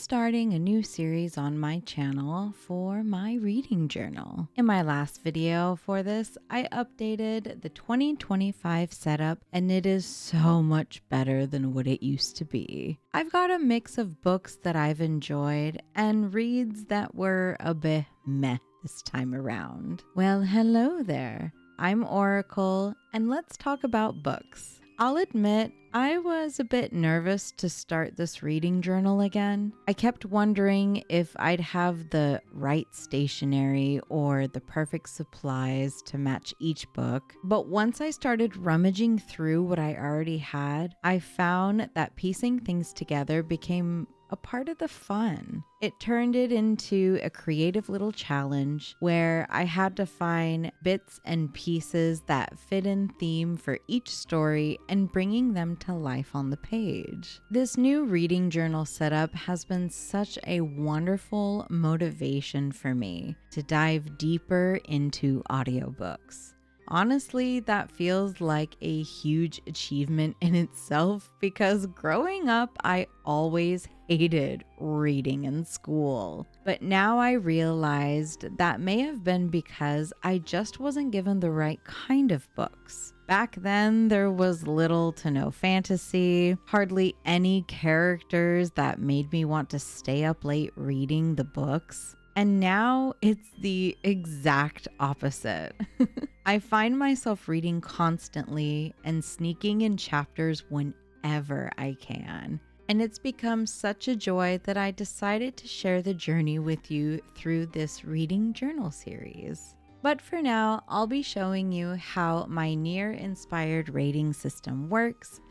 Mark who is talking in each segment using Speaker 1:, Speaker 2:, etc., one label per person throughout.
Speaker 1: starting a new series on my channel for my reading journal. In my last video for this, I updated the 2025 setup and it is so much better than what it used to be. I've got a mix of books that I've enjoyed and reads that were a bit meh this time around. Well, hello there. I'm Oracle and let's talk about books. I'll admit, I was a bit nervous to start this reading journal again. I kept wondering if I'd have the right stationery or the perfect supplies to match each book. But once I started rummaging through what I already had, I found that piecing things together became a part of the fun. It turned it into a creative little challenge where I had to find bits and pieces that fit in theme for each story and bringing them to life on the page. This new reading journal setup has been such a wonderful motivation for me to dive deeper into audiobooks. Honestly, that feels like a huge achievement in itself because growing up, I always hated reading in school. But now I realized that may have been because I just wasn't given the right kind of books. Back then, there was little to no fantasy, hardly any characters that made me want to stay up late reading the books. And now it's the exact opposite. I find myself reading constantly and sneaking in chapters whenever I can. And it's become such a joy that I decided to share the journey with you through this reading journal series. But for now, I'll be showing you how my N.I.E.R inspired rating system works,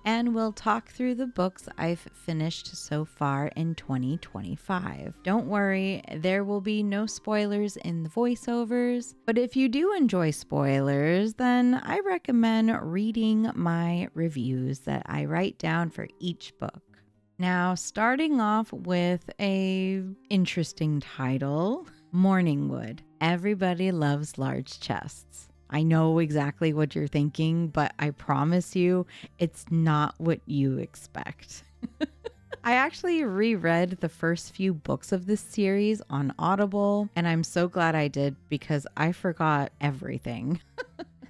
Speaker 1: and we'll talk through the books I've finished so far in 2025. Don't worry, there will be no spoilers in the voiceovers, but if you do enjoy spoilers, then I recommend reading my reviews that I write down for each book. Now, starting off with an interesting title, Morningwood. Everybody loves large chests. I know exactly what you're thinking, but I promise you, it's not what you expect. I actually reread the first few books of this series on Audible, and I'm so glad I did because I forgot everything.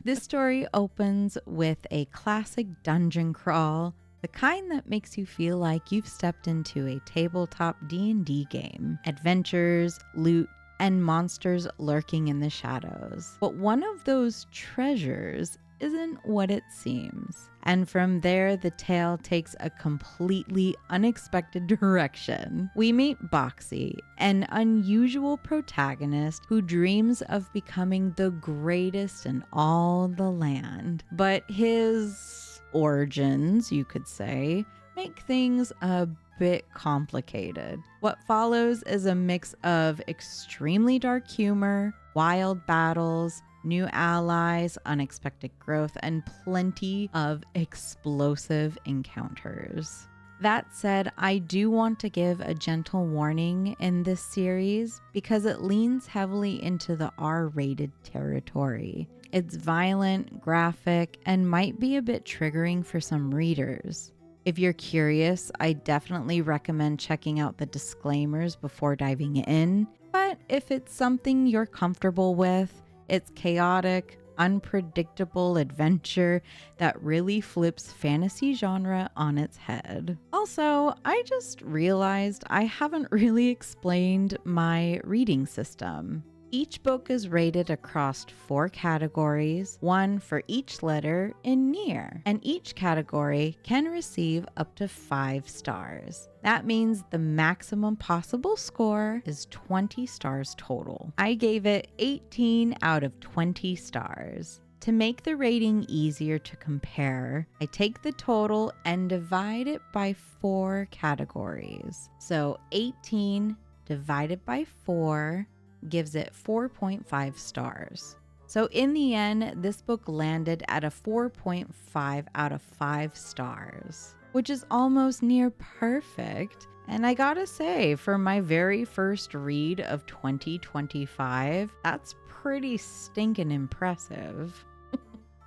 Speaker 1: This story opens with a classic dungeon crawl, the kind that makes you feel like you've stepped into a tabletop D&D game. Adventures, loot, and monsters lurking in the shadows. But one of those treasures isn't what it seems. And from there, the tale takes a completely unexpected direction. We meet Boxy, an unusual protagonist who dreams of becoming the greatest in all the land. But his origins, you could say, make things a bit complicated. What follows is a mix of extremely dark humor, wild battles, new allies, unexpected growth, and plenty of explosive encounters. That said, I do want to give a gentle warning in this series because it leans heavily into the R-rated territory. It's violent, graphic, and might be a bit triggering for some readers. If you're curious, I definitely recommend checking out the disclaimers before diving in. But if it's something you're comfortable with, it's chaotic, unpredictable adventure that really flips fantasy genre on its head. Also, I just realized I haven't really explained my reading system. Each book is rated across 4 categories, one for each letter in N.I.E.R, and each category can receive up to 5 stars. That means the maximum possible score is 20 stars total. I gave it 18 out of 20 stars. To make the rating easier to compare, I take the total and divide it by 4 categories. So 18 divided by 4 gives it 4.5 stars. So in the end, this book landed at a 4.5 out of 5 stars, which is almost near perfect. And I gotta say, for my very first read of 2025, that's pretty stinking impressive.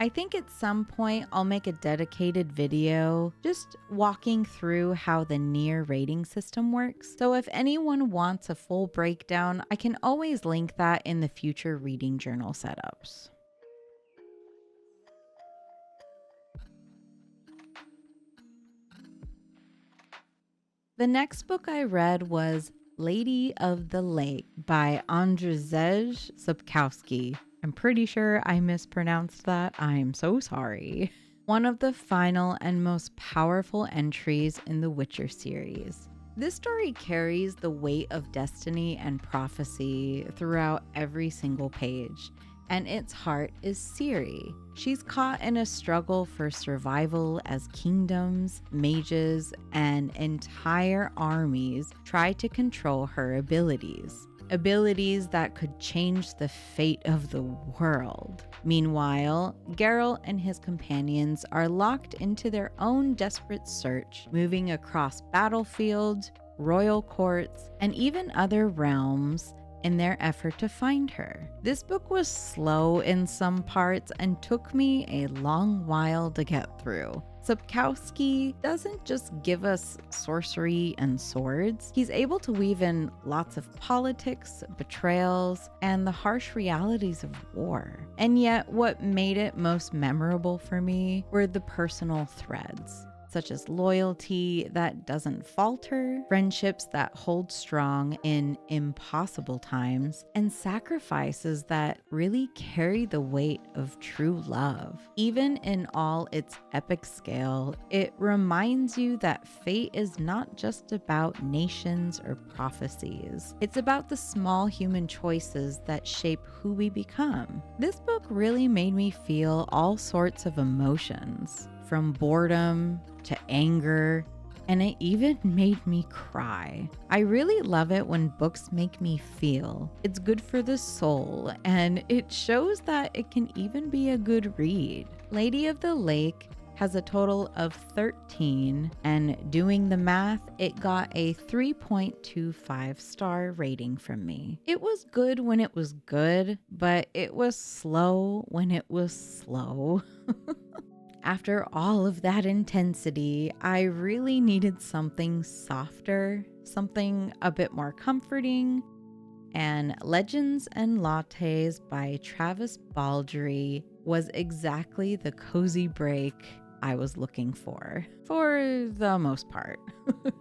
Speaker 1: I think at some point I'll make a dedicated video just walking through how the N.I.E.R rating system works. So if anyone wants a full breakdown, I can always link that in the future reading journal setups. The next book I read was Lady of the Lake by Andrzej Sapkowski. I'm pretty sure I mispronounced that. I'm so sorry. One of the final and most powerful entries in the Witcher series. This story carries the weight of destiny and prophecy throughout every single page, and its heart is Ciri. She's caught in a struggle for survival as kingdoms, mages, and entire armies try to control her abilities. Abilities that could change the fate of the world. Meanwhile, Geralt and his companions are locked into their own desperate search, moving across battlefields, royal courts, and even other realms in their effort to find her. This book was slow in some parts and took me a long while to get through. Sapkowski doesn't just give us sorcery and swords. He's able to weave in lots of politics, betrayals, and the harsh realities of war. And yet, what made it most memorable for me were the personal threads, such as loyalty that doesn't falter, friendships that hold strong in impossible times, and sacrifices that really carry the weight of true love. Even in all its epic scale, it reminds you that fate is not just about nations or prophecies. It's about the small human choices that shape who we become. This book really made me feel all sorts of emotions, from boredom to anger, and it even made me cry. I really love it when books make me feel. It's good for the soul, and it shows that it can even be a good read. Lady of the Lake has a total of 13, and doing the math, it got a 3.25 star rating from me. It was good when it was good, but it was slow when it was slow. After all of that intensity, I really needed something softer, something a bit more comforting, and Legends and Lattes by Travis Baldree was exactly the cozy break I was looking for the most part.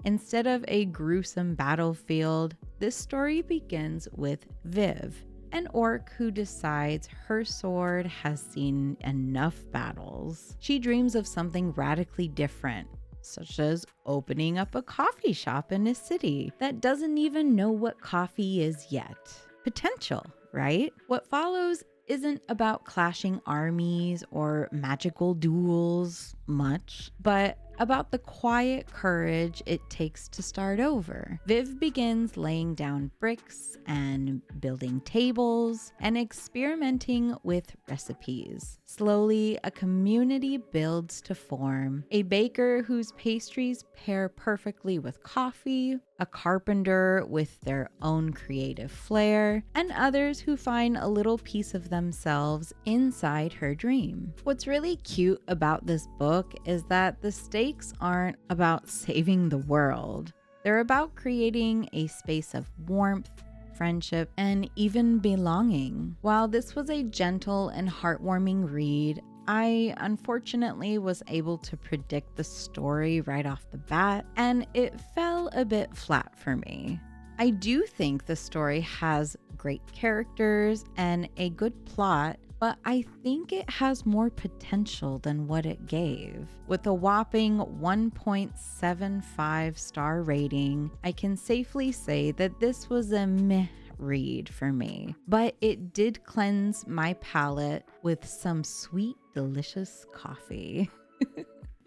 Speaker 1: Instead of a gruesome battlefield, this story begins with Viv, an orc who decides her sword has seen enough battles. She dreams of something radically different, such as opening up a coffee shop in a city that doesn't even know what coffee is yet. Potential, right? What follows isn't about clashing armies or magical duels much, but about the quiet courage it takes to start over. Viv begins laying down bricks and building tables and experimenting with recipes. Slowly, a community builds to form. A baker whose pastries pair perfectly with coffee, a carpenter with their own creative flair, and others who find a little piece of themselves inside her dream. What's really cute about this book is that the stakes aren't about saving the world. They're about creating a space of warmth, friendship, and even belonging. While this was a gentle and heartwarming read, I unfortunately was able to predict the story right off the bat, and it fell a bit flat for me. I do think the story has great characters and a good plot, but I think it has more potential than what it gave. With a whopping 1.75 star rating, I can safely say that this was a meh read for me, but it did cleanse my palate with some sweet, delicious coffee.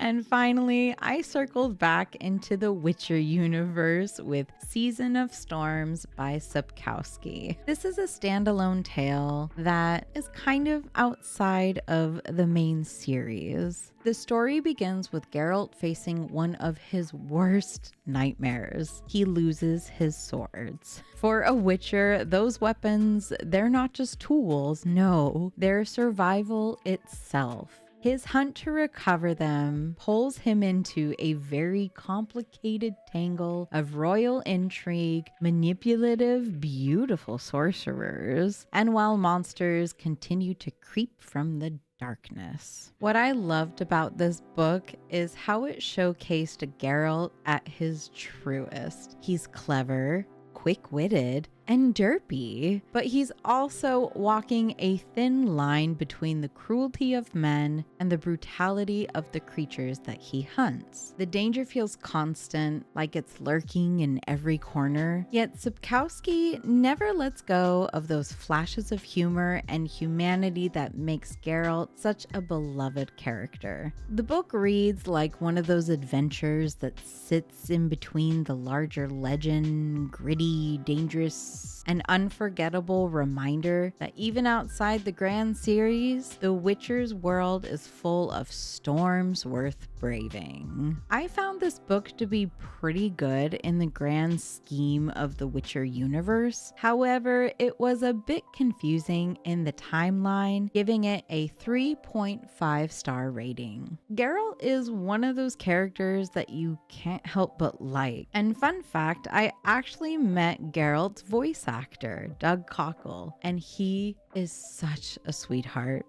Speaker 1: And finally, I circled back into the Witcher universe with Season of Storms by Sapkowski. This is a standalone tale that is kind of outside of the main series. The story begins with Geralt facing one of his worst nightmares. He loses his swords. For a Witcher, those weapons, they're not just tools, no, they're survival itself. His hunt to recover them pulls him into a very complicated tangle of royal intrigue, manipulative, beautiful sorcerers, and while monsters continue to creep from the darkness. What I loved about this book is how it showcased Geralt at his truest. He's clever, quick-witted, and derpy, but he's also walking a thin line between the cruelty of men and the brutality of the creatures that he hunts. The danger feels constant, like it's lurking in every corner, yet Sapkowski never lets go of those flashes of humor and humanity that makes Geralt such a beloved character. The book reads like one of those adventures that sits in between the larger legend, gritty, dangerous, an unforgettable reminder that even outside the grand series, The Witcher's world is full of storms worth braving. I found this book to be pretty good in the grand scheme of the Witcher universe. However, it was a bit confusing in the timeline, giving it a 3.5 star rating. Geralt is one of those characters that you can't help but like. And fun fact, I actually met Geralt's voice actor, Doug Cockle, and he is such a sweetheart.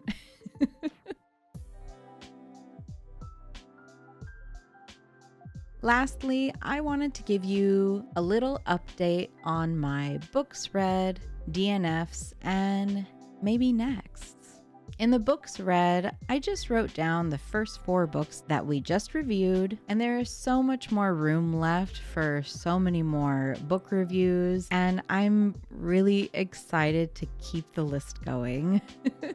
Speaker 1: Lastly, I wanted to give you a little update on my books read, DNFs, and maybe next. In the books read, I just wrote down the first 4 books that we just reviewed, and there is so much more room left for so many more book reviews, and I'm really excited to keep the list going.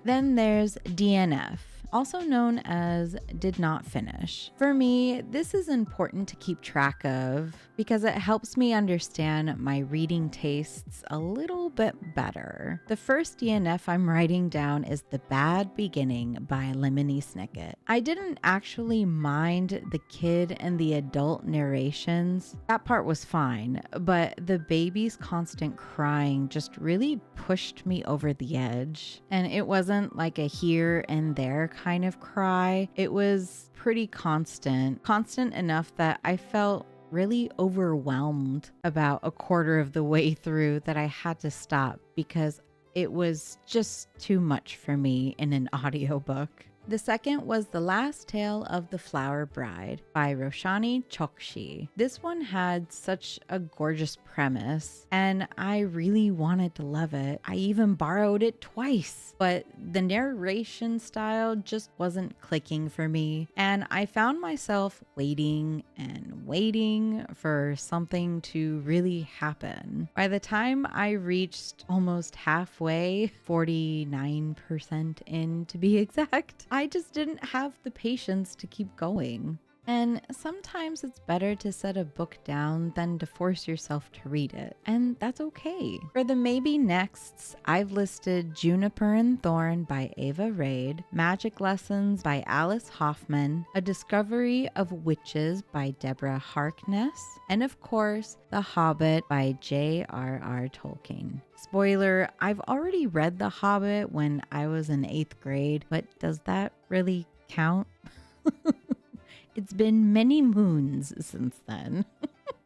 Speaker 1: Then there's DNF, also known as Did Not Finish. For me, this is important to keep track of because it helps me understand my reading tastes a little bit better. The first DNF I'm writing down is The Bad Beginning by Lemony Snicket. I didn't actually mind the kid and the adult narrations. That part was fine, but the baby's constant crying just really pushed me over the edge. And it wasn't like a here and there kind of cry. It was pretty constant enough that I felt really overwhelmed about a quarter of the way through that I had to stop because it was just too much for me in an audiobook. The second was The Last Tale of the Flower Bride by Roshani Chokshi. This one had such a gorgeous premise, and I really wanted to love it. I even borrowed it twice, but the narration style just wasn't clicking for me, and I found myself waiting and waiting for something to really happen. By the time I reached almost halfway, 49% in to be exact, I just didn't have the patience to keep going. And sometimes it's better to set a book down than to force yourself to read it, and that's okay. For the maybe nexts, I've listed Juniper and Thorn by Ava Reid, Magic Lessons by Alice Hoffman, A Discovery of Witches by Deborah Harkness, and of course, The Hobbit by J.R.R. Tolkien. Spoiler, I've already read The Hobbit when I was in 8th grade, but does that really count? It's been many moons since then.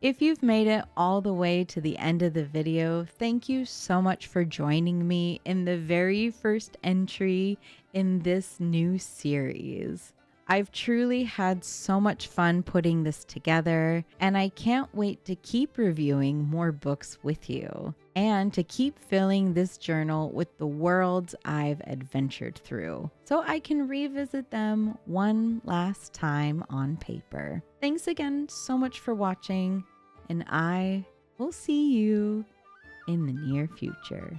Speaker 1: If you've made it all the way to the end of the video, thank you so much for joining me in the very first entry in this new series. I've truly had so much fun putting this together, and I can't wait to keep reviewing more books with you and to keep filling this journal with the worlds I've adventured through so I can revisit them one last time on paper. Thanks again so much for watching, and I will see you in the near future.